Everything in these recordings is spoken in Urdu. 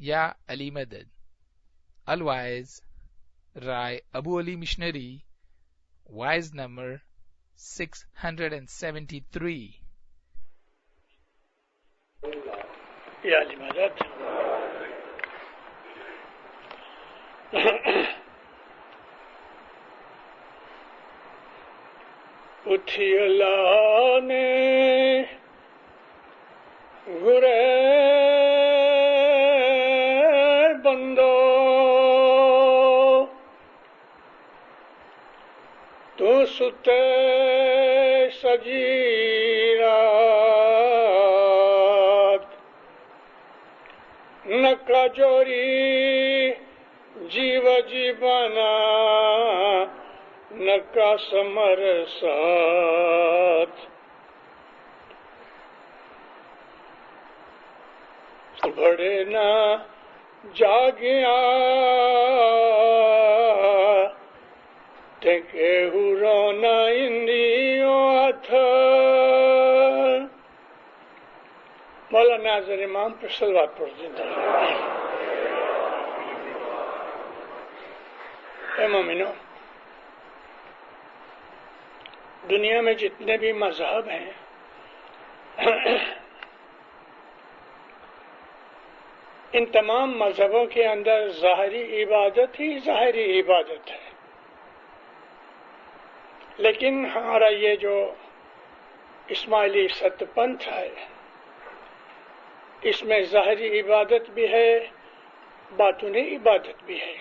یا علی مدد. Otherwise, Rai Abu Ali Missionary, wise number 673. یا علی مدد. اٹھی اللہ نے گرے بندو تو ستے سجی رات نکا جوری جیو جیبانا نکا سمر ساتھ بڑے نہ جاگیا ٹھیکے رونا اندیوں تھا. مولانا حضرت امام پہ صلوات پڑھ دیتا ہے. اے مومنو، دنیا میں جتنے بھی مذہب ہیں ان تمام مذہبوں کے اندر ظاہری عبادت ہی ظاہری عبادت ہے، لیکن ہمارا یہ جو اسماعیلی ست پنتھ ہے اس میں ظاہری عبادت بھی ہے، باطنی عبادت بھی ہے.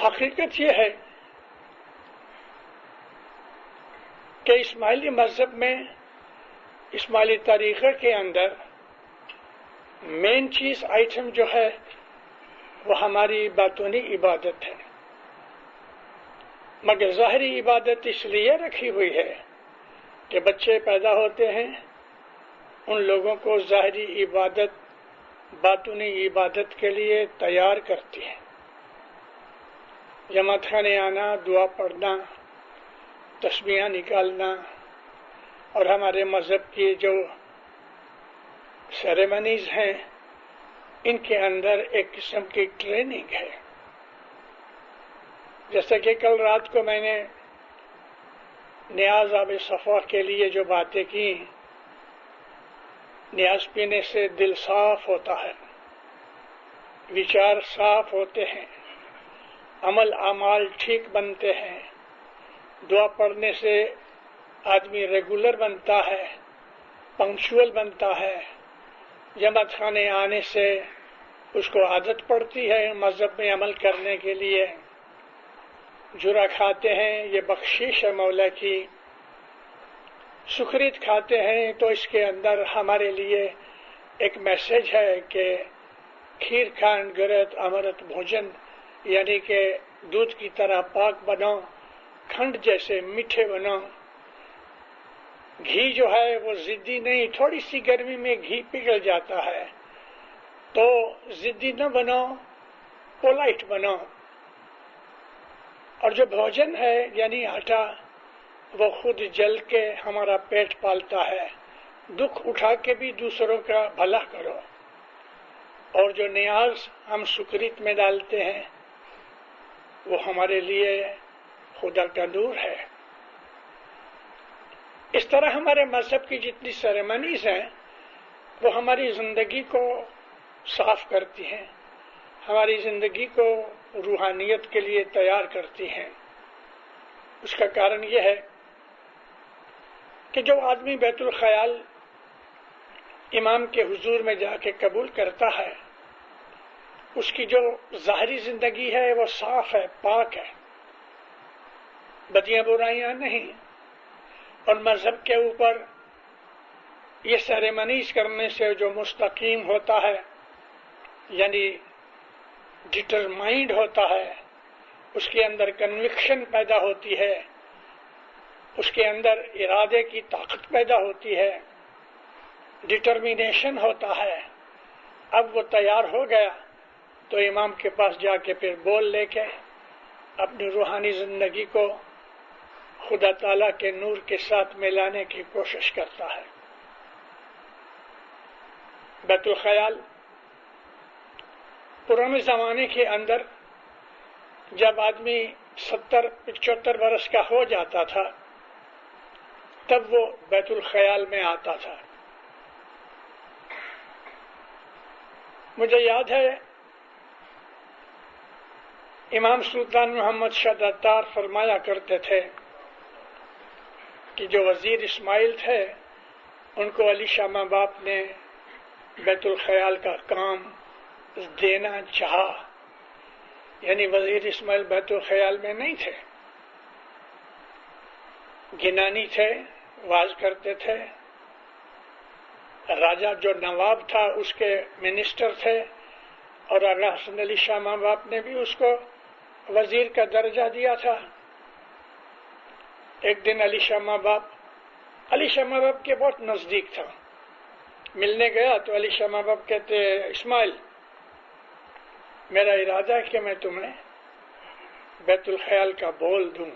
حقیقت یہ ہے کہ اسماعیلی مذہب میں، اسماعیلی طریقہ کے اندر مین چیز آئٹم جو ہے وہ ہماری باطنی عبادت ہے، مگر ظاہری عبادت اس لیے رکھی ہوئی ہے کہ بچے پیدا ہوتے ہیں، ان لوگوں کو ظاہری عبادت باطنی عبادت کے لیے تیار کرتی ہے. جماعت خانے آنا، دعا پڑھنا، تسبیحاں نکالنا اور ہمارے مذہب کی جو سیریمنیز ہیں ان کے اندر ایک قسم کی ٹریننگ ہے. جیسے کہ کل رات کو میں نے نیاز آب صفا کے لیے جو باتیں کی، نیاز پینے سے دل صاف ہوتا ہے، وچار صاف ہوتے ہیں، عمل اعمال ٹھیک بنتے ہیں، دعا پڑھنے سے آدمی ریگولر بنتا ہے، پنکچوئل بنتا ہے، جماعت خانے آنے سے اس کو عادت پڑتی ہے مذہب میں عمل کرنے کے لیے. جرا کھاتے ہیں، یہ بخشش ہے مولا کی. سکھریت کھاتے ہیں تو اس کے اندر ہمارے لیے ایک میسج ہے کہ کھیر کھان گرت امرت بھوجن، یعنی کہ دودھ کی طرح پاک بنو، کھنڈ جیسے میٹھے بنو. گھی جو ہے وہ ضدی نہیں، تھوڑی سی گرمی میں گھی پگھل جاتا ہے، تو ضدی نہ بنو، پولائٹ بنو. اور جو بھوجن ہے یعنی آٹا، وہ خود جل کے ہمارا پیٹ پالتا ہے. دکھ اٹھا کے بھی دوسروں کا بھلا کرو. اور جو نیاز ہم سکریت میں ڈالتے ہیں وہ ہمارے لیے خدا کا نور ہے. اس طرح ہمارے مذہب کی جتنی سیریمنیز ہیں وہ ہماری زندگی کو صاف کرتی ہیں، ہماری زندگی کو روحانیت کے لیے تیار کرتی ہیں. اس کا کارن یہ ہے کہ جو آدمی بیت الخیال امام کے حضور میں جا کے قبول کرتا ہے اس کی جو ظاہری زندگی ہے وہ صاف ہے، پاک ہے، بدیاں برائیاں نہیں. اور مذہب کے اوپر یہ سیریمنیز کرنے سے جو مستقیم ہوتا ہے، یعنی ڈٹرمائنڈ ہوتا ہے، اس کے اندر کنوکشن پیدا ہوتی ہے، اس کے اندر ارادے کی طاقت پیدا ہوتی ہے، ڈٹرمینیشن ہوتا ہے. اب وہ تیار ہو گیا تو امام کے پاس جا کے پھر بول لے کے اپنی روحانی زندگی کو خدا تعالیٰ کے نور کے ساتھ ملانے کی کوشش کرتا ہے. بیت الخیال پرانے زمانے کے اندر جب آدمی 70-75 برس کا ہو جاتا تھا تب وہ بیت الخیال میں آتا تھا. مجھے یاد ہے امام سلطان محمد شاہ عطار فرمایا کرتے تھے کہ جو وزیر اسماعیل تھے ان کو علی شاہ ماں باپ نے بیت الخیال کا کام دینا چاہا. یعنی وزیر اسماعیل بیت الخیال میں نہیں تھے، گنانی تھے، واز کرتے تھے. راجہ جو نواب تھا اس کے منسٹر تھے، اور آغا حسن علی شاہ ماں باپ نے بھی اس کو وزیر کا درجہ دیا تھا. ایک دن علی شاہ ماں باپ کے بہت نزدیک تھا. ملنے گیا تو علی شاہ ماں باپ کہتے اسماعیل میرا ارادہ ہے کہ میں تمہیں بیت الخیال کا بول دوں.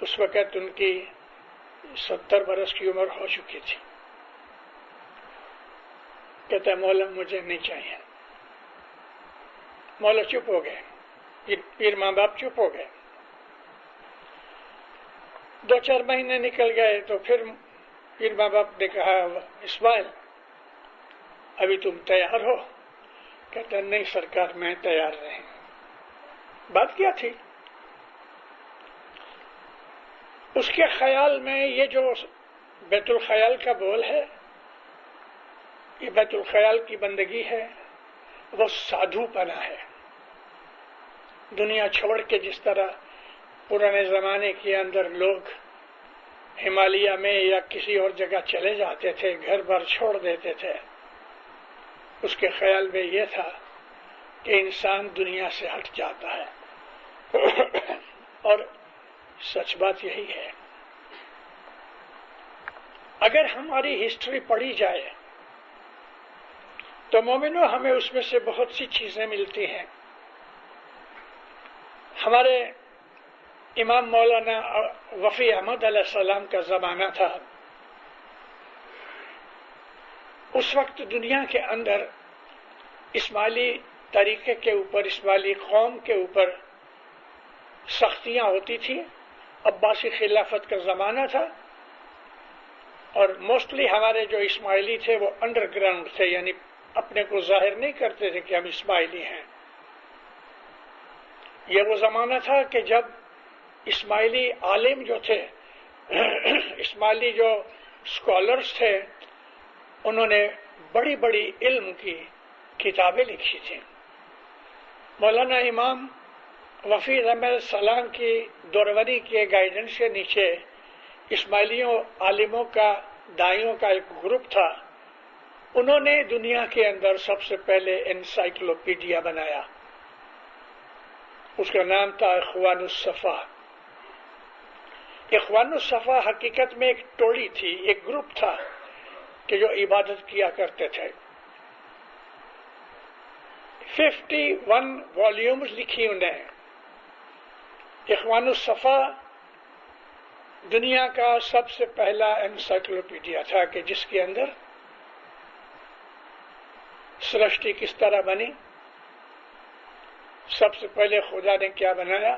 اس وقت ان کی 70 برس کی عمر ہو چکی تھی. کہتا ہے مولا مجھے نہیں چاہیے. مولا چپ ہو گئے، پیر ماں باپ چپ ہو گئے. 2-4 مہینے نکل گئے تو پھر پیر ماں باپ نے کہا اسماعیل ابھی تم تیار ہو؟ کہتا ہے نہیں سرکار میں تیار نہیں. بات کیا تھی؟ اس کے خیال میں یہ جو بیت الخیال کا بول ہے، یہ بیت الخیال کی بندگی ہے، وہ سادھو پنا ہے. دنیا چھوڑ کے جس طرح پرانے زمانے کے اندر لوگ ہمالیہ میں یا کسی اور جگہ چلے جاتے تھے، گھر بار چھوڑ دیتے تھے، اس کے خیال میں یہ تھا کہ انسان دنیا سے ہٹ جاتا ہے. اور سچ بات یہی ہے. اگر ہماری ہسٹری پڑھی جائے تو مومنو ہمیں اس میں سے بہت سی چیزیں ملتی ہیں. ہمارے امام مولانا وفی احمد علیہ السلام کا زمانہ تھا. اس وقت دنیا کے اندر اسماعیلی طریقے کے اوپر، اسماعیلی قوم کے اوپر سختیاں ہوتی تھیں. عباسی خلافت کا زمانہ تھا اور موسٹلی ہمارے جو اسماعیلی تھے وہ انڈر گراؤنڈ تھے، یعنی اپنے کو ظاہر نہیں کرتے تھے کہ ہم اسماعیلی ہیں. یہ وہ زمانہ تھا کہ جب اسماعیلی عالم جو تھے، اسماعیلی جو اسکالرز تھے، انہوں نے بڑی بڑی علم کی کتابیں لکھی تھیں. مولانا امام وفی احمد السلام کی دورونی کے گائیڈنس کے نیچے اسماعیلیوں عالموں کا، دائیوں کا ایک گروپ تھا. انہوں نے دنیا کے اندر سب سے پہلے انسائکلوپیڈیا بنایا. اس کا نام تھا اخوان الصفا. اخوان الصفا حقیقت میں ایک ٹولی تھی، ایک گروپ تھا کہ جو عبادت کیا کرتے تھے. 51 والیومز لکھی انہیں. اخوان الصفا دنیا کا سب سے پہلا انسائکلوپیڈیا تھا کہ جس کے اندر سرشٹی کس طرح بنی، سب سے پہلے خدا نے کیا بنایا،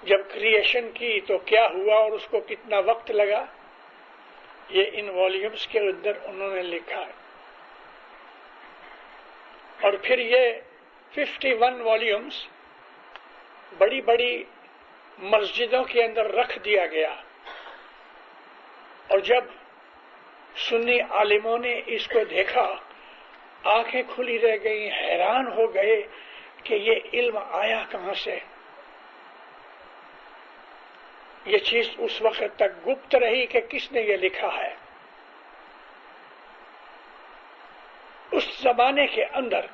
جب کریشن کی تو کیا ہوا اور اس کو کتنا وقت لگا، یہ ان والیومز کے اندر انہوں نے لکھا ہے. اور پھر یہ 51 والیومز بڑی بڑی مسجدوں کے اندر رکھ دیا گیا. اور جب سنی عالموں نے اس کو دیکھا آنکھیں کھلی رہ گئیں، حیران ہو گئے کہ یہ علم آیا کہاں سے. یہ چیز اس وقت تک گپت رہی کہ کس نے یہ لکھا ہے. اس زمانے کے اندر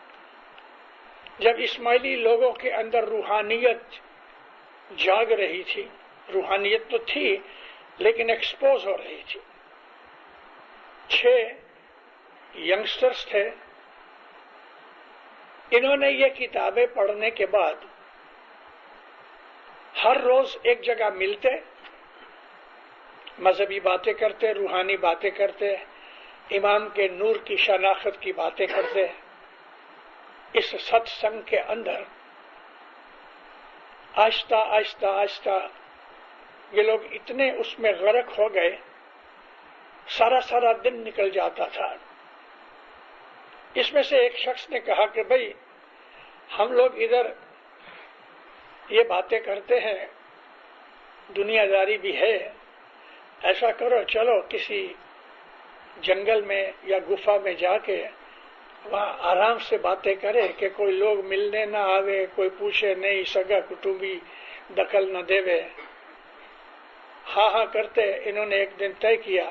جب اسماعیلی لوگوں کے اندر روحانیت جاگ رہی تھی، روحانیت تو تھی لیکن ایکسپوز ہو رہی تھی. 6 ینگسٹرز تھے. انہوں نے یہ کتابیں پڑھنے کے بعد ہر روز ایک جگہ ملتے، مذہبی باتیں کرتے، روحانی باتیں کرتے، امام کے نور کی شناخت کی باتیں کرتے ہیں، اس ست سنگ کے اندر آہستہ آہستہ آہستہ یہ لوگ اتنے اس میں غرق ہو گئے، سارا دن نکل جاتا تھا۔ اس میں سے ایک شخص نے کہا کہ بھئی ہم لوگ ادھر یہ باتیں کرتے ہیں، دنیا داری بھی ہے، ایسا کرو چلو کسی جنگل میں یا گفا میں جا کے وہاں آرام سے باتیں کرے کہ کوئی لوگ ملنے نہ آوے، کوئی پوچھے نہیں، سگا کٹوبی دخل نہ دیوے۔ ہاں کرتے انہوں نے ایک دن طے کیا،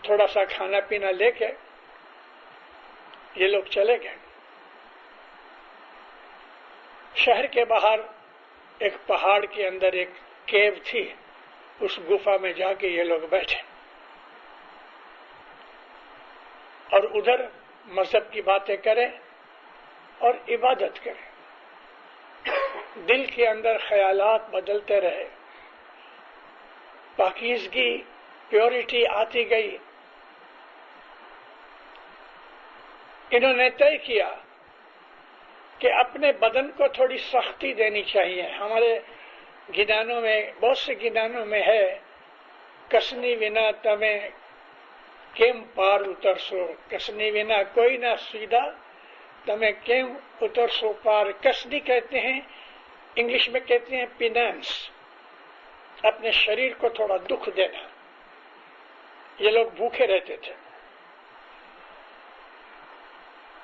تھوڑا سا کھانا پینا لے کے یہ لوگ چلے گئے۔ شہر کے باہر ایک پہاڑ کے اندر ایک کیو تھی، اس گفا میں جا کے یہ لوگ بیٹھے اور ادھر مذہب کی باتیں کریں اور عبادت کریں۔ دل کے اندر خیالات بدلتے رہے، پاکیزگی پیورٹی آتی گئی۔ انہوں نے طے کیا کہ اپنے بدن کو تھوڑی سختی دینی چاہیے۔ ہمارے گیدانوں میں، بہت سے گیدانوں میں ہے، کسنی ونا تمہیں کیم پار اترسو، کسنی ونا کوئی نہ سیدھا تمہیں کیم اترسو پار۔ کسنی کہتے ہیں، انگلش میں کہتے ہیں پینانس، اپنے شریر کو تھوڑا دکھ دینا۔ یہ لوگ بھوکے رہتے تھے،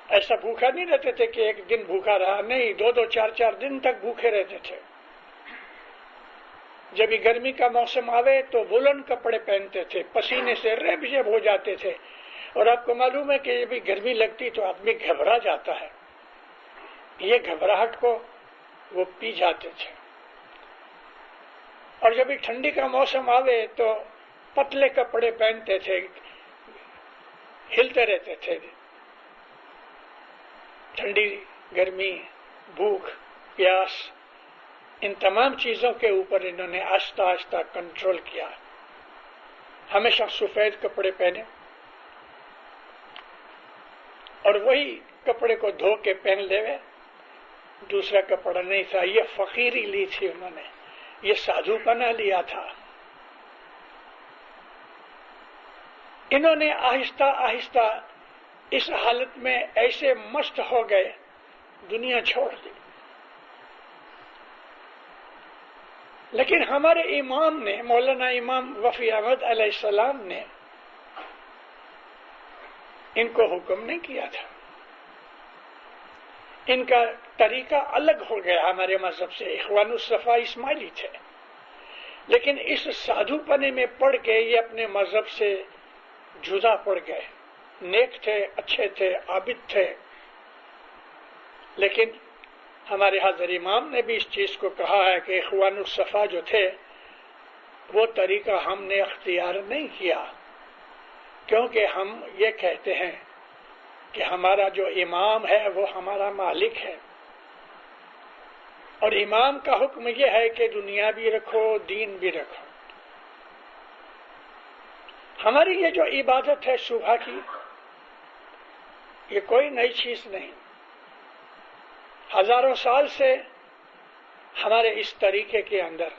ایسا بھوکا نہیں رہتے تھے کہ ایک دن بھوکا رہا، نہیں، 2 4 دن تک بھوکے رہتے تھے۔ جب ہی گرمی کا موسم آوے تو وولن کپڑے پہنتے تھے، پسینے سے ریب جیب ہو جاتے تھے، اور آپ کو معلوم ہے کہ جب گرمی لگتی تو آدمی گھبرا جاتا ہے، یہ گھبراہٹ کو وہ پی جاتے تھے۔ اور جب ٹھنڈی کا موسم آوے تو پتلے کپڑے پہنتے تھے، ہلتے رہتے تھے۔ ٹھنڈی، گرمی، بھوک، پیاس، ان تمام چیزوں کے اوپر انہوں نے آہستہ آہستہ کنٹرول کیا۔ ہمیشہ سفید کپڑے پہنے اور وہی کپڑے کو دھو کے پہن لے، دوسرا کپڑا نہیں تھا۔ یہ فقیری لی تھی انہوں نے، یہ سادھو پنا لیا تھا۔ انہوں نے آہستہ آہستہ اس حالت میں ایسے مست ہو گئے، دنیا چھوڑ دی۔ لیکن ہمارے امام نے، مولانا امام وفی احمد علیہ السلام نے ان کو حکم نہیں کیا تھا، ان کا طریقہ الگ ہو گیا ہمارے مذہب سے۔ اخوان الصفا اسماعیلی تھے، لیکن اس سادھو پنے میں پڑ کے یہ اپنے مذہب سے جدا پڑ گئے۔ نیک تھے، اچھے تھے، عابد تھے، لیکن ہمارے حضرت امام نے بھی اس چیز کو کہا ہے کہ اخوان الصفا جو تھے وہ طریقہ ہم نے اختیار نہیں کیا، کیونکہ ہم یہ کہتے ہیں کہ ہمارا جو امام ہے وہ ہمارا مالک ہے، اور امام کا حکم یہ ہے کہ دنیا بھی رکھو، دین بھی رکھو۔ ہماری یہ جو عبادت ہے صبح کی، یہ کوئی نئی چیز نہیں، ہزاروں سال سے ہمارے اس طریقے کے اندر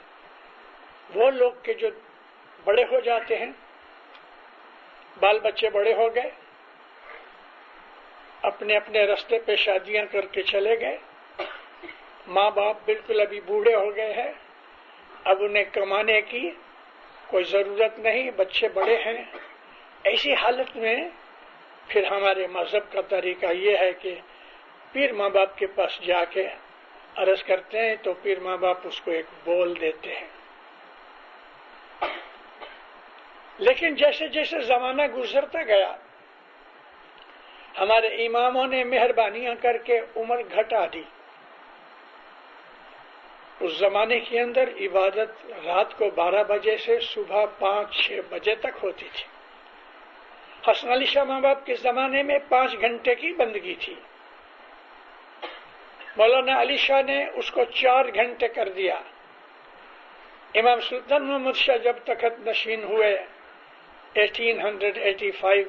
وہ لوگ کے جو بڑے ہو جاتے ہیں، بال بچے بڑے ہو گئے، اپنے اپنے رستے پہ شادیاں کر کے چلے گئے، ماں باپ بالکل ابھی بوڑھے ہو گئے ہیں، اب انہیں کمانے کی کوئی ضرورت نہیں، بچے بڑے ہیں۔ ایسی حالت میں پھر ہمارے مذہب کا طریقہ یہ ہے کہ پیر ماں باپ کے پاس جا کے عرض کرتے ہیں تو پیر ماں باپ اس کو ایک بول دیتے ہیں۔ لیکن جیسے جیسے زمانہ گزرتا گیا، ہمارے اماموں نے مہربانیاں کر کے عمر گھٹا دی۔ اس زمانے کے اندر عبادت رات کو 12 بجے سے صبح 5-6 بجے تک ہوتی تھی۔ حسن علی شاہ ماں باپ کے زمانے میں 5 گھنٹے کی بندگی تھی، مولانا علی شاہ نے اس کو 4 گھنٹے کر دیا۔ امام سلطان محمد شاہ جب تخت نشین ہوئے 1885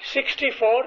64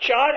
4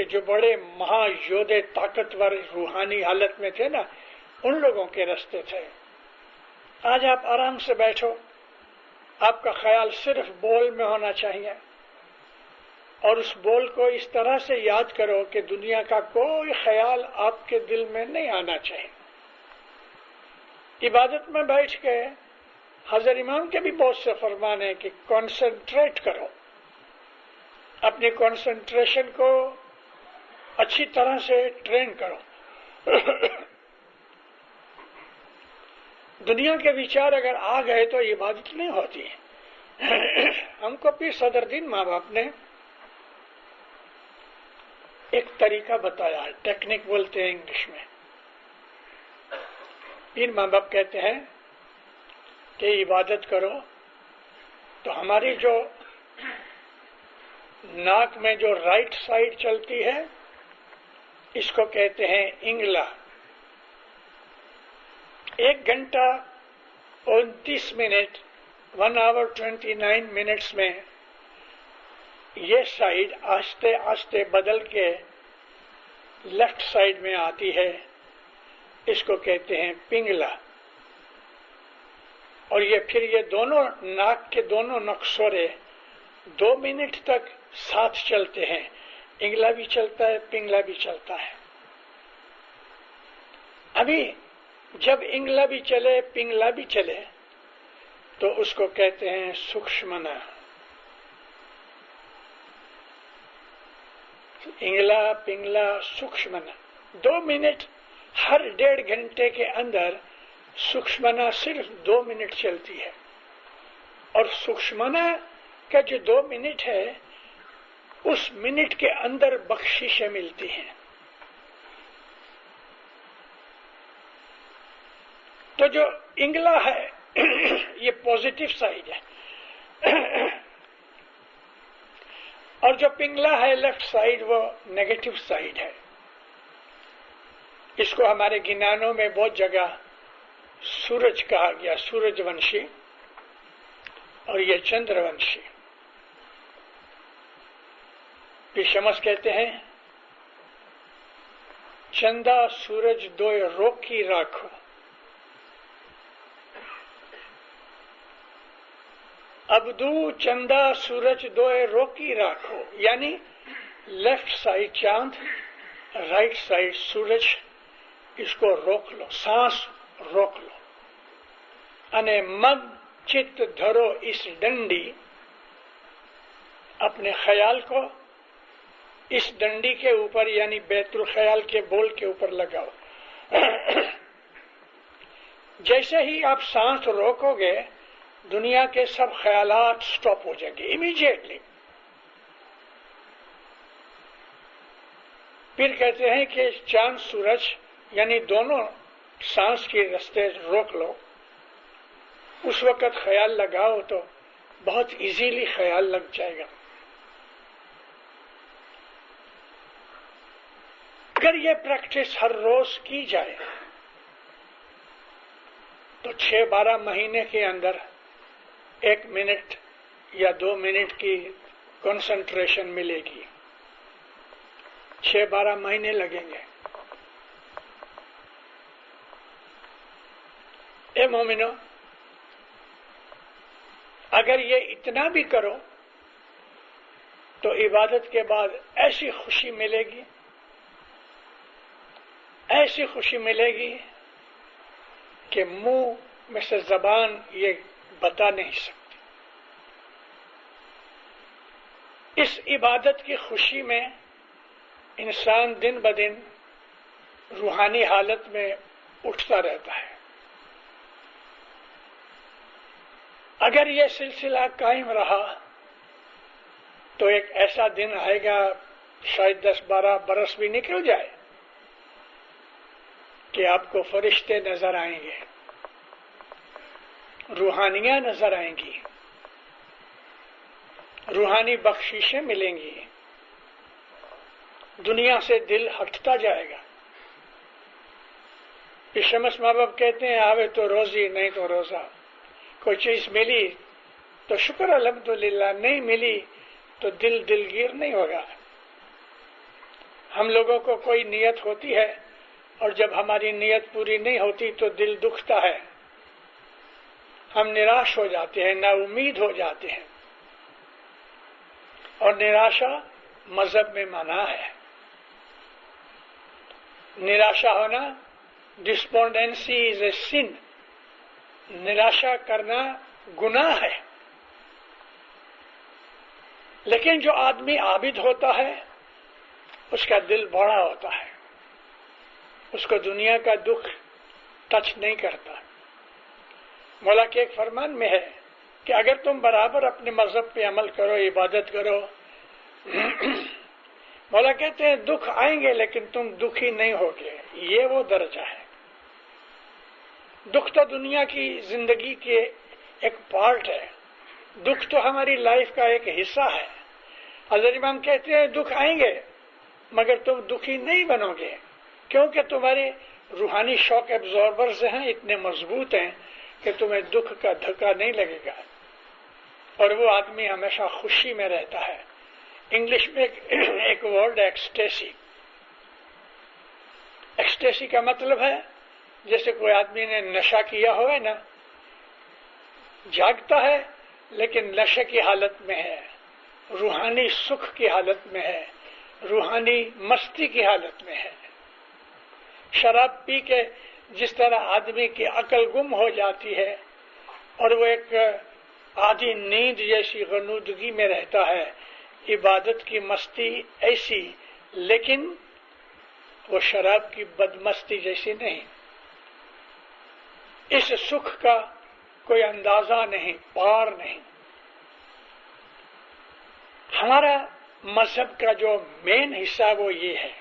کہ جو بڑے مہایودھے طاقتور روحانی حالت میں تھے نا، ان لوگوں کے راستے تھے۔ آج آپ آرام سے بیٹھو، آپ کا خیال صرف بول میں ہونا چاہیے، اور اس بول کو اس طرح سے یاد کرو کہ دنیا کا کوئی خیال آپ کے دل میں نہیں آنا چاہیے۔ عبادت میں بیٹھ کے حضرت امام کے بھی بہت سے فرمان ہیں کہ کنسنٹریٹ کرو، اپنی کنسنٹریشن کو اچھی طرح سے ٹرین کرو۔ دنیا کے وچار اگر آ گئے تو عبادت نہیں ہوتی۔ ہم کو پیر صدر الدین ماں باپ نے ایک طریقہ بتایا ہے، ٹیکنیک بولتے ہیں انگلش میں۔ پیر ماں باپ کہتے ہیں کہ عبادت کرو تو ہماری جو ناک میں جو رائٹ سائڈ چلتی ہے اس کو کہتے ہیں انگلا۔ 1 گھنٹہ 29 منٹ 1 hour 29 minutes میں یہ سائڈ آہستہ آہستہ بدل کے لیفٹ سائڈ میں آتی ہے، اس کو کہتے ہیں پنگلا۔ اور یہ پھر یہ دونوں ناک کے دونوں نقصورے 2 منٹ تک ساتھ چلتے ہیں، انگلا بھی چلتا ہے، پنگلا بھی چلتا ہے۔ ابھی جب انگلا بھی چلے پنگلا بھی چلے تو اس کو کہتے ہیں سکشمنا۔ انگلا پنگلا سکشمنا 2 منٹ، ہر 1.5 گھنٹے کے اندر سکشمنا صرف 2 منٹ چلتی ہے، اور سکشمنا کا جو 2 منٹ ہے اس منٹ کے اندر بخششیں ملتی ہیں۔ تو جو انگلا ہے یہ پازیٹو سائڈ ہے، اور جو پنگلا ہے لیفٹ سائڈ وہ نیگیٹو سائڈ ہے۔ اس کو ہمارے گنانوں میں بہت جگہ سورج کہا گیا، سورج ونشی، اور یہ چندر ونشی۔ پھر شمس کہتے ہیں چندہ سورج دوئے روکی راکھو، ابدو چندہ سورج دوئے روکی راکھو، یعنی لیفٹ سائڈ چاند، رائٹ سائڈ سورج، اس کو روک لو، سانس روک لو۔ انے من چت دھرو اس ڈنڈی، اپنے خیال کو اس ڈنڈی کے اوپر یعنی بیت الخیال کے بول کے اوپر لگاؤ۔ جیسے ہی آپ سانس روکو گے دنیا کے سب خیالات سٹاپ ہو جائیں گے امیڈیٹلی۔ پھر کہتے ہیں کہ چاند سورج یعنی دونوں سانس کے رستے روک لو، اس وقت خیال لگاؤ تو بہت ایزیلی خیال لگ جائے گا۔ اگر یہ پریکٹس ہر روز کی جائے تو 6-12 مہینے کے اندر 1 منٹ یا 2 منٹ کی کنسنٹریشن ملے گی۔ 6-12 مہینے لگیں گے۔ اے مومنو، اگر یہ اتنا بھی کرو تو عبادت کے بعد ایسی خوشی ملے گی، ایسی خوشی ملے گی کہ منہ میں سے زبان یہ بتا نہیں سکتی۔ اس عبادت کی خوشی میں انسان دن بدن روحانی حالت میں اٹھتا رہتا ہے۔ اگر یہ سلسلہ قائم رہا تو ایک ایسا دن آئے گا، شاید 10-12 برس بھی نکل جائے، کہ آپ کو فرشتے نظر آئیں گے، روحانیاں نظر آئیں گی، روحانی بخششیں ملیں گی، دنیا سے دل ہٹتا جائے گا۔ شمس ماں باپ کہتے ہیں آوے تو روزی نہیں تو روزہ، کوئی چیز ملی تو شکر الحمدللہ، نہیں ملی تو دلگیر نہیں ہوگا۔ ہم لوگوں کو کوئی نیت ہوتی ہے اور جب ہماری نیت پوری نہیں ہوتی تو دل دکھتا ہے، ہم نراش ہو جاتے ہیں، نا امید ہو جاتے ہیں، اور نراشا مذہب میں منع ہے۔ نراشا ہونا، ڈسپونڈنسی از اے سن، نراشا کرنا گناہ ہے۔ لیکن جو آدمی عابد ہوتا ہے اس کا دل بڑا ہوتا ہے، اس کو دنیا کا دکھ ٹچ نہیں کرتا۔ مولا کے ایک فرمان میں ہے کہ اگر تم برابر اپنے مذہب پہ عمل کرو، عبادت کرو، مولا کہتے ہیں دکھ آئیں گے لیکن تم دکھی نہیں ہوگے، یہ وہ درجہ ہے۔ دکھ تو دنیا کی زندگی کے ایک پارٹ ہے، دکھ تو ہماری لائف کا ایک حصہ ہے۔ حضرت امام کہتے ہیں دکھ آئیں گے مگر تم دکھی نہیں بنو گے، کیونکہ تمہارے روحانی شوق ایبزاربرز ہیں، اتنے مضبوط ہیں کہ تمہیں دکھ کا دھکا نہیں لگے گا، اور وہ آدمی ہمیشہ خوشی میں رہتا ہے۔ انگلش میں ایک ورڈ ہے ایکسٹیسی۔ ایکسٹیسی کا مطلب ہے جیسے کوئی آدمی نے نشہ کیا ہوئے نا، جاگتا ہے لیکن نشے کی حالت میں ہے، روحانی سکھ کی حالت میں ہے، روحانی مستی کی حالت میں ہے۔ شراب پی کے جس طرح آدمی کی عقل گم ہو جاتی ہے اور وہ ایک آدھی نیند جیسی غنودگی میں رہتا ہے، عبادت کی مستی ایسی، لیکن وہ شراب کی بدمستی جیسی نہیں۔ اس سکھ کا کوئی اندازہ نہیں، پار نہیں۔ ہمارا مذہب کا جو مین حصہ وہ یہ ہے۔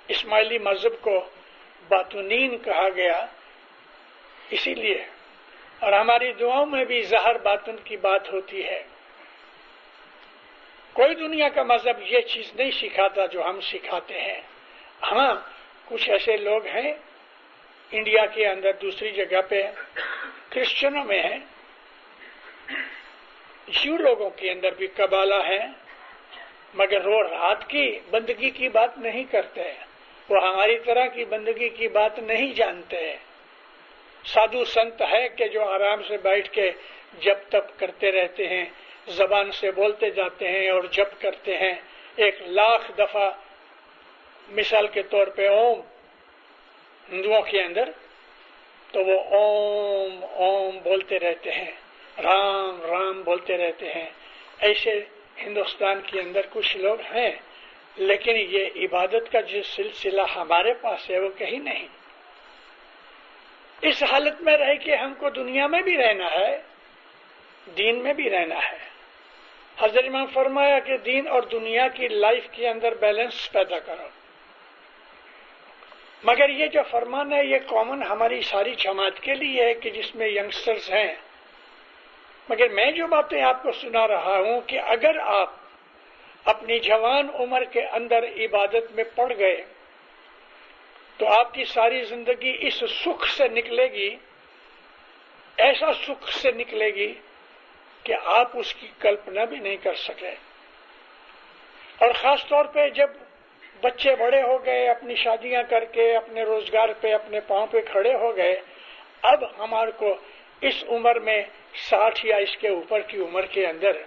اسماعیلی مذہب کو باطنین کہا گیا اسی لیے، اور ہماری دعاؤں میں بھی ظاہر باطن کی بات ہوتی ہے۔ کوئی دنیا کا مذہب یہ چیز نہیں سکھاتا جو ہم سکھاتے ہیں۔ ہاں، کچھ ایسے لوگ ہیں انڈیا کے اندر، دوسری جگہ پہ کرسچنوں میں ہیں، جیو لوگوں کے اندر بھی قبالہ ہے، مگر وہ رات کی بندگی کی بات نہیں کرتے، وہ ہماری طرح کی بندگی کی بات نہیں جانتے۔ سادھو سنت ہے کہ جو آرام سے بیٹھ کے جب تپ کرتے رہتے ہیں، زبان سے بولتے جاتے ہیں اور جپ کرتے ہیں 1,00,000 دفعہ، مثال کے طور پہ اوم ہندوؤں کے اندر تو وہ اوم اوم بولتے رہتے ہیں، رام رام بولتے رہتے ہیں۔ ایسے ہندوستان کے اندر کچھ لوگ ہیں، لیکن یہ عبادت کا جو سلسلہ ہمارے پاس ہے وہ کہیں نہیں۔ اس حالت میں رہ کے ہم کو دنیا میں بھی رہنا ہے، دین میں بھی رہنا ہے۔ حضرت امام فرمایا کہ دین اور دنیا کی لائف کے اندر بیلنس پیدا کرو، مگر یہ جو فرمان ہے یہ کامن ہماری ساری جماعت کے لیے ہے کہ جس میں ینگسٹرز ہیں۔ مگر میں جو باتیں آپ کو سنا رہا ہوں کہ اگر آپ اپنی جوان عمر کے اندر عبادت میں پڑ گئے تو آپ کی ساری زندگی اس سکھ سے نکلے گی، ایسا سکھ سے نکلے گی کہ آپ اس کی کلپنا بھی نہیں کر سکے۔ اور خاص طور پہ جب بچے بڑے ہو گئے، اپنی شادیاں کر کے اپنے روزگار پہ اپنے پاؤں پہ کھڑے ہو گئے، اب ہمارے کو اس عمر میں 60 یا اس کے اوپر کی عمر کے اندر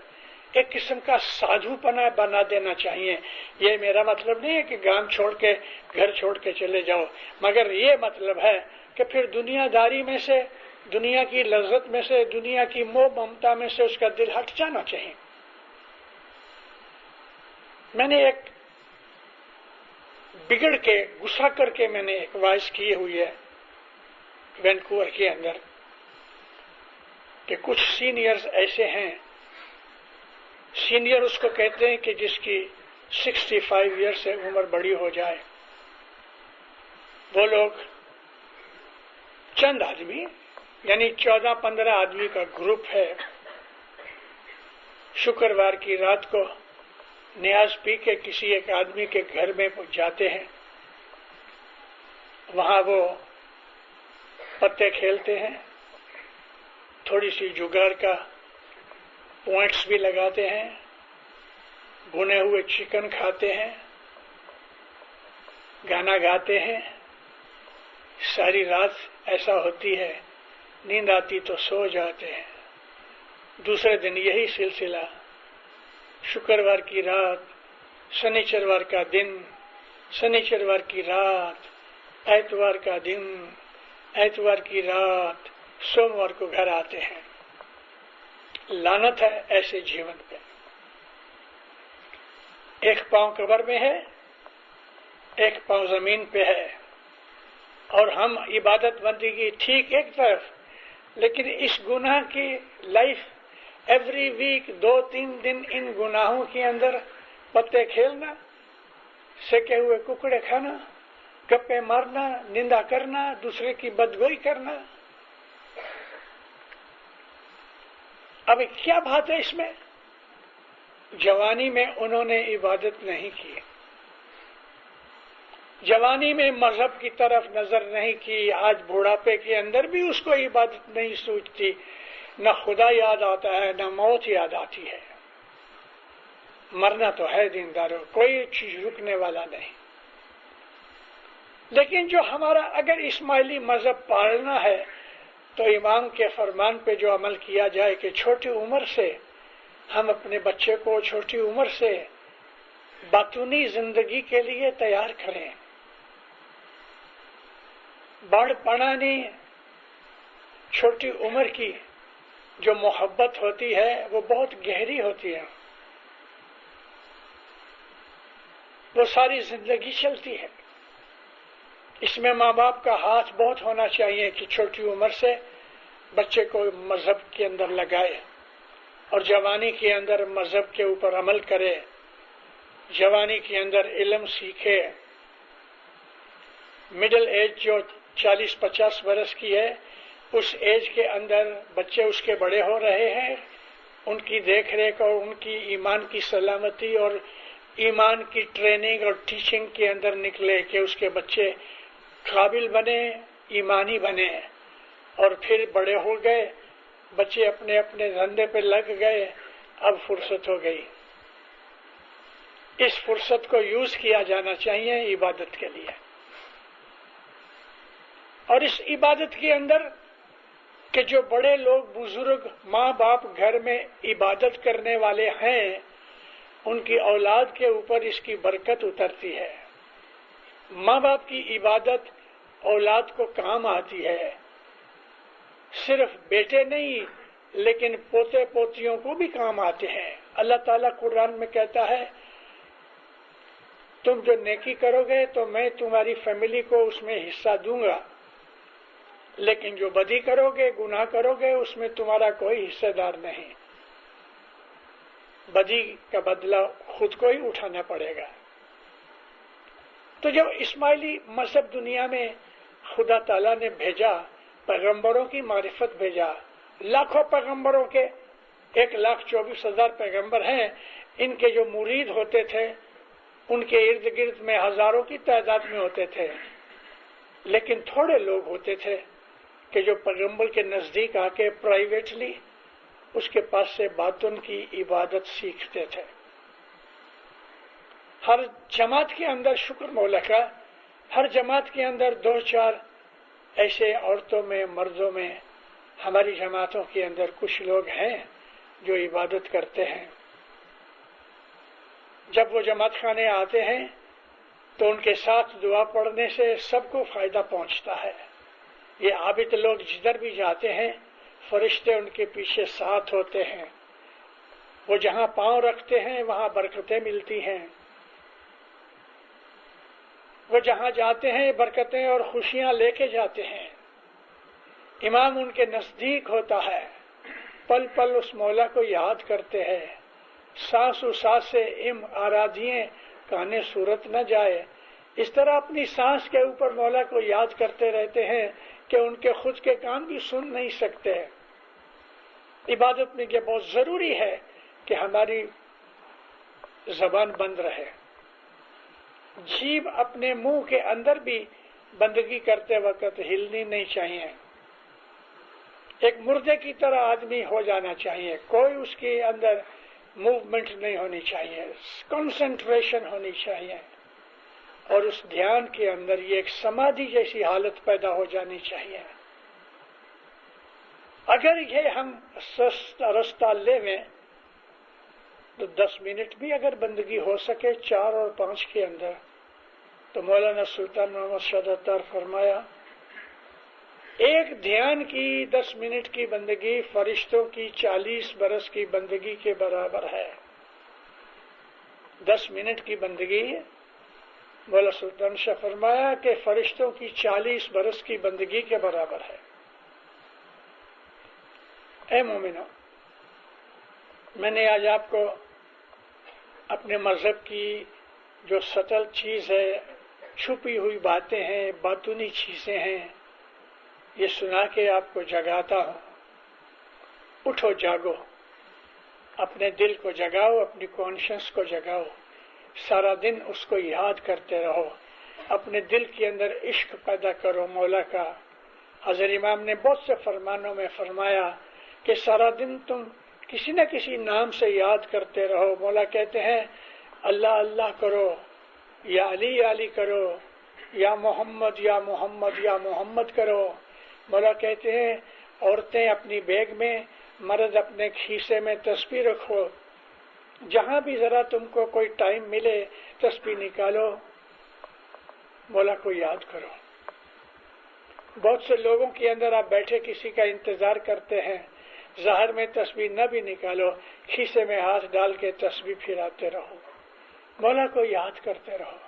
ایک قسم کا سادھو پنا بنا دینا چاہیے۔ یہ میرا مطلب نہیں ہے کہ گام چھوڑ کے گھر چھوڑ کے چلے جاؤ، مگر یہ مطلب ہے کہ پھر دنیا داری میں سے، دنیا کی لذت میں سے، دنیا کی موہ ممتا میں سے اس کا دل ہٹ جانا چاہیے۔ میں نے ایک بگڑ کے غصہ کر کے میں نے ایک وائس کی ہوئی ہے وینکوور کے اندر کہ کچھ سینئرز ایسے ہیں، سینئر اس کو کہتے ہیں کہ جس کی 65 ایئر سے عمر بڑی ہو جائے۔ وہ لوگ چند آدمی یعنی 14-15 آدمی کا گروپ ہے، شکروار کی رات کو نیاز پی کے کسی ایک آدمی کے گھر میں جاتے ہیں، وہاں وہ پتے کھیلتے ہیں، تھوڑی سی جگار کا پوائنٹس بھی لگاتے ہیں، بھنے ہوئے چکن کھاتے ہیں، گانا گاتے ہیں، ساری رات ایسا ہوتی ہے، نیند آتی تو سو جاتے ہیں، دوسرے دن یہی سلسلہ، شکروار کی رات، شنیچروار کا دن، شنیچروار کی رات، اتوار کا دن، اتوار کی رات، سوموار کو گھر آتے ہیں۔ لعنت ہے ایسے جیون پہ۔ ایک پاؤں قبر میں ہے، ایک پاؤں زمین پہ ہے، اور ہم عبادت بندگی ٹھیک ایک طرف، لیکن اس گناہ کی لائف ایوری ویک 2-3 دن ان گناہوں کے اندر پتے کھیلنا، سکے ہوئے ککڑے کھانا، گپے مارنا، نندا کرنا، دوسرے کی بدگوئی کرنا۔ اب کیا بات ہے اس میں؟ جوانی میں انہوں نے عبادت نہیں کی، جوانی میں مذہب کی طرف نظر نہیں کی، آج بوڑھاپے کے اندر بھی اس کو عبادت نہیں سوچتی، نہ خدا یاد آتا ہے نہ موت یاد آتی ہے۔ مرنا تو ہے دینداروں، کوئی چیز رکنے والا نہیں۔ لیکن جو ہمارا اگر اسماعیلی مذہب پالنا ہے تو امام کے فرمان پہ جو عمل کیا جائے کہ چھوٹی عمر سے ہم اپنے بچے کو چھوٹی عمر سے باطنی زندگی کے لیے تیار کریں۔ بڑ پڑانی چھوٹی عمر کی جو محبت ہوتی ہے وہ بہت گہری ہوتی ہے، وہ ساری زندگی چلتی ہے۔ اس میں ماں باپ کا ہاتھ بہت ہونا چاہیے کہ چھوٹی عمر سے بچے کو مذہب کے اندر لگائے اور جوانی کے اندر مذہب کے اوپر عمل کرے، جوانی کے اندر علم سیکھے۔ مڈل ایج جو 40-50 برس کی ہے، اس ایج کے اندر بچے اس کے بڑے ہو رہے ہیں، ان کی دیکھ ریکھ اور ان کی ایمان کی سلامتی اور ایمان کی ٹریننگ اور ٹیچنگ کے اندر نکلے کہ اس کے بچے قابل بنے، ایمانی بنے، اور پھر بڑے ہو گئے، بچے اپنے اپنے دھندے پہ لگ گئے، اب فرصت ہو گئی۔ اس فرصت کو یوز کیا جانا چاہیے عبادت کے لیے، اور اس عبادت کے اندر کہ جو بڑے لوگ بزرگ ماں باپ گھر میں عبادت کرنے والے ہیں، ان کی اولاد کے اوپر اس کی برکت اترتی ہے۔ ماں باپ کی عبادت اولاد کو کام آتی ہے، صرف بیٹے نہیں لیکن پوتے پوتیوں کو بھی کام آتے ہیں۔ اللہ تعالیٰ قرآن میں کہتا ہے تم جو نیکی کرو گے تو میں تمہاری فیملی کو اس میں حصہ دوں گا، لیکن جو بدی کرو گے، گناہ کرو گے، اس میں تمہارا کوئی حصہ دار نہیں، بدی کا بدلہ خود کو ہی اٹھانا پڑے گا۔ تو جب اسماعیلی مذہب دنیا میں خدا تعالیٰ نے بھیجا، پیغمبروں کی معرفت بھیجا، لاکھوں پیغمبروں کے 1,24,000 پیغمبر ہیں، ان کے جو مرید ہوتے تھے ان کے ارد گرد میں ہزاروں کی تعداد میں ہوتے تھے، لیکن تھوڑے لوگ ہوتے تھے کہ جو پیغمبر کے نزدیک آ کے پرائیویٹلی اس کے پاس سے باطن کی عبادت سیکھتے تھے۔ ہر جماعت کے اندر شکر مولا کا، ہر جماعت کے اندر 2-4 ایسے عورتوں میں مردوں میں ہماری جماعتوں کے اندر کچھ لوگ ہیں جو عبادت کرتے ہیں۔ جب وہ جماعت خانے آتے ہیں تو ان کے ساتھ دعا پڑھنے سے سب کو فائدہ پہنچتا ہے۔ یہ عابد لوگ جدھر بھی جاتے ہیں فرشتے ان کے پیچھے ساتھ ہوتے ہیں، وہ جہاں پاؤں رکھتے ہیں وہاں برکتیں ملتی ہیں، وہ جہاں جاتے ہیں برکتیں اور خوشیاں لے کے جاتے ہیں۔ امام ان کے نزدیک ہوتا ہے، پل پل اس مولا کو یاد کرتے ہیں، سانس و سانس سے آرادھیے کانے صورت نہ جائے، اس طرح اپنی سانس کے اوپر مولا کو یاد کرتے رہتے ہیں کہ ان کے خود کے کان بھی سن نہیں سکتے۔ عبادت میں یہ بہت ضروری ہے کہ ہماری زبان بند رہے، جیب اپنے منہ کے اندر بھی بندگی کرتے وقت ہلنی نہیں چاہیے، ایک مردے کی طرح آدمی ہو جانا چاہیے، کوئی اس کے اندر موومنٹ نہیں ہونی چاہیے، کنسنٹریشن ہونی چاہیے۔ اور اس دھیان کے اندر یہ ایک سمادھی جیسی حالت پیدا ہو جانی چاہیے. اگر یہ ہم رستہ لے میں تو 10 منٹ بھی اگر بندگی ہو سکے 4 اور 5 کے اندر، تو مولانا سلطان محمد شاہد اتار فرمایا ایک دھیان کی 10 منٹ کی بندگی فرشتوں کی 40 برس کی بندگی کے برابر ہے. 10 منٹ کی بندگی مولا سلطان شاہ فرمایا کہ فرشتوں کی 40 برس کی بندگی کے برابر ہے. اے مومنو، میں نے آج آپ کو اپنے مذہب کی جو سٹل چیز ہے، چھپی ہوئی باتیں ہیں، باطنی چیزیں ہیں، یہ سنا کے آپ کو جگاتا ہوں. اٹھو، جاگو، اپنے دل کو جگاؤ، اپنی کانشنس کو جگاؤ، سارا دن اس کو یاد کرتے رہو، اپنے دل کے اندر عشق پیدا کرو مولا کا. حضرت امام نے بہت سے فرمانوں میں فرمایا کہ سارا دن تم کسی نہ کسی نام سے یاد کرتے رہو. مولا کہتے ہیں اللہ اللہ کرو، یا علی علی کرو، یا محمد یا محمد یا محمد کرو. مولا کہتے ہیں عورتیں اپنی بیگ میں، مرد اپنے کھیسے میں تسبیح رکھو. جہاں بھی ذرا تم کو کوئی ٹائم ملے تسبیح نکالو، مولا کو یاد کرو. بہت سے لوگوں کے اندر آپ بیٹھے کسی کا انتظار کرتے ہیں، ظاہر میں تسبیح نہ بھی نکالو، کھیسے میں ہاتھ ڈال کے تسبیح پھراتے رہو، مولا کو یاد کرتے رہو.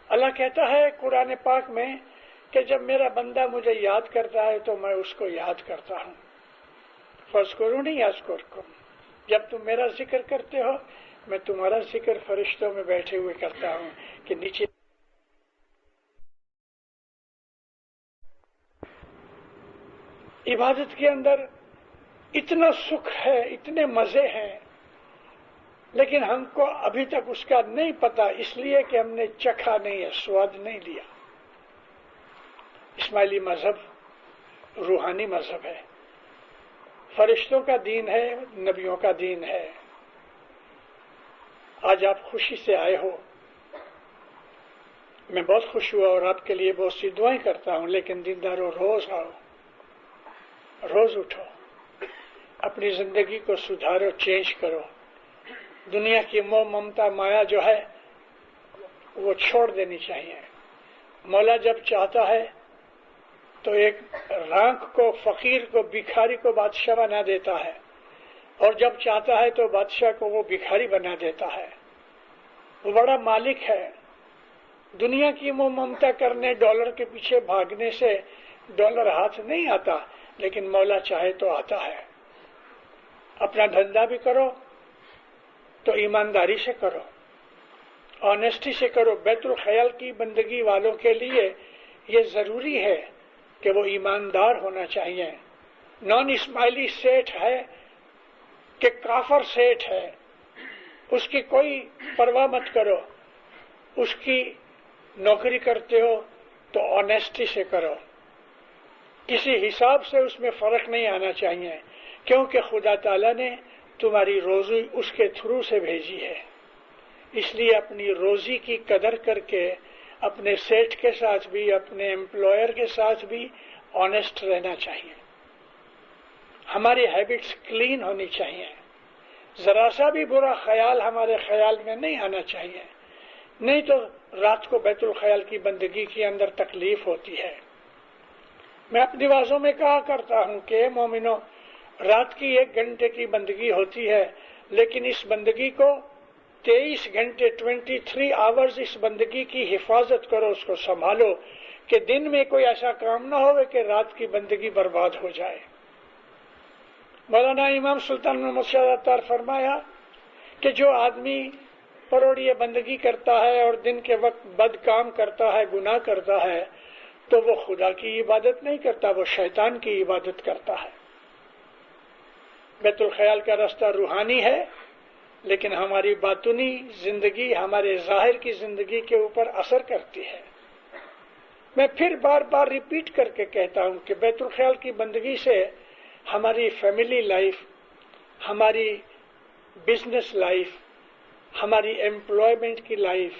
اللہ کہتا ہے قرآن پاک میں کہ جب میرا بندہ مجھے یاد کرتا ہے تو میں اس کو یاد کرتا ہوں. فاذکرونی اذکرکم، جب تم میرا ذکر کرتے ہو میں تمہارا ذکر فرشتوں میں بیٹھے ہوئے کرتا ہوں کہ نیچے. عبادت کے اندر اتنا سکھ ہے، اتنے مزے ہیں، لیکن ہم کو ابھی تک اس کا نہیں پتا، اس لیے کہ ہم نے چکھا نہیں ہے، سواد نہیں لیا. اسماعیلی مذہب روحانی مذہب ہے، فرشتوں کا دین ہے، نبیوں کا دین ہے. آج آپ خوشی سے آئے ہو، میں بہت خوش ہوا اور آپ کے لیے بہت سی دعائیں کرتا ہوں. لیکن دینداروں، روز آؤ، روز اٹھو، اپنی زندگی کو سدھارو، چینج کرو. دنیا کی موہ ممتا مایا جو ہے وہ چھوڑ دینی چاہیے. مولا جب چاہتا ہے تو ایک رانک کو، فقیر کو، بھکاری کو بادشاہ بنا دیتا ہے، اور جب چاہتا ہے تو بادشاہ کو وہ بھکاری بنا دیتا ہے. وہ بڑا مالک ہے. دنیا کی موہ ممتا کرنے، ڈالر کے پیچھے بھاگنے سے ڈالر ہاتھ نہیں آتا، لیکن مولا چاہے تو آتا ہے. اپنا دھندا بھی کرو تو ایمانداری سے کرو، آنیسٹی سے کرو. بیت الخیال کی بندگی والوں کے لیے یہ ضروری ہے کہ وہ ایماندار ہونا چاہیے. نان اسماعیلی سیٹ ہے کہ کافر سیٹ ہے، اس کی کوئی پرواہ مت کرو. اس کی نوکری کرتے ہو تو آنیسٹی سے کرو، کسی حساب سے اس میں فرق نہیں آنا چاہیے، کیونکہ خدا تعالیٰ نے تمہاری روزی اس کے تھرو سے بھیجی ہے. اس لیے اپنی روزی کی قدر کر کے اپنے سیٹ کے ساتھ بھی، اپنے ایمپلائر کے ساتھ بھی آنیسٹ رہنا چاہیے. ہماری ہیبٹس کلین ہونی چاہیے. ذرا سا بھی برا خیال ہمارے خیال میں نہیں آنا چاہیے، نہیں تو رات کو بیت الخیال کی بندگی کے اندر تکلیف ہوتی ہے. میں اپنی باتوں میں کہا کرتا ہوں کہ مومنو، رات کی 1 گھنٹے کی بندگی ہوتی ہے، لیکن اس بندگی کو 23 گھنٹے 23 آورز اس بندگی کی حفاظت کرو، اس کو سنبھالو کہ دن میں کوئی ایسا کام نہ ہو کہ رات کی بندگی برباد ہو جائے. مولانا امام سلطان محمد شاہد اتار فرمایا کہ جو آدمی پروڑیے بندگی کرتا ہے اور دن کے وقت بد کام کرتا ہے، گناہ کرتا ہے، تو وہ خدا کی عبادت نہیں کرتا، وہ شیطان کی عبادت کرتا ہے. بیت الخیال کا راستہ روحانی ہے، لیکن ہماری باطنی زندگی، ہمارے ظاہر کی زندگی کے اوپر اثر کرتی ہے. میں پھر بار بار ریپیٹ کر کے کہتا ہوں کہ بیت الخیال کی بندگی سے ہماری فیملی لائف، ہماری بزنس لائف، ہماری ایمپلائمنٹ کی لائف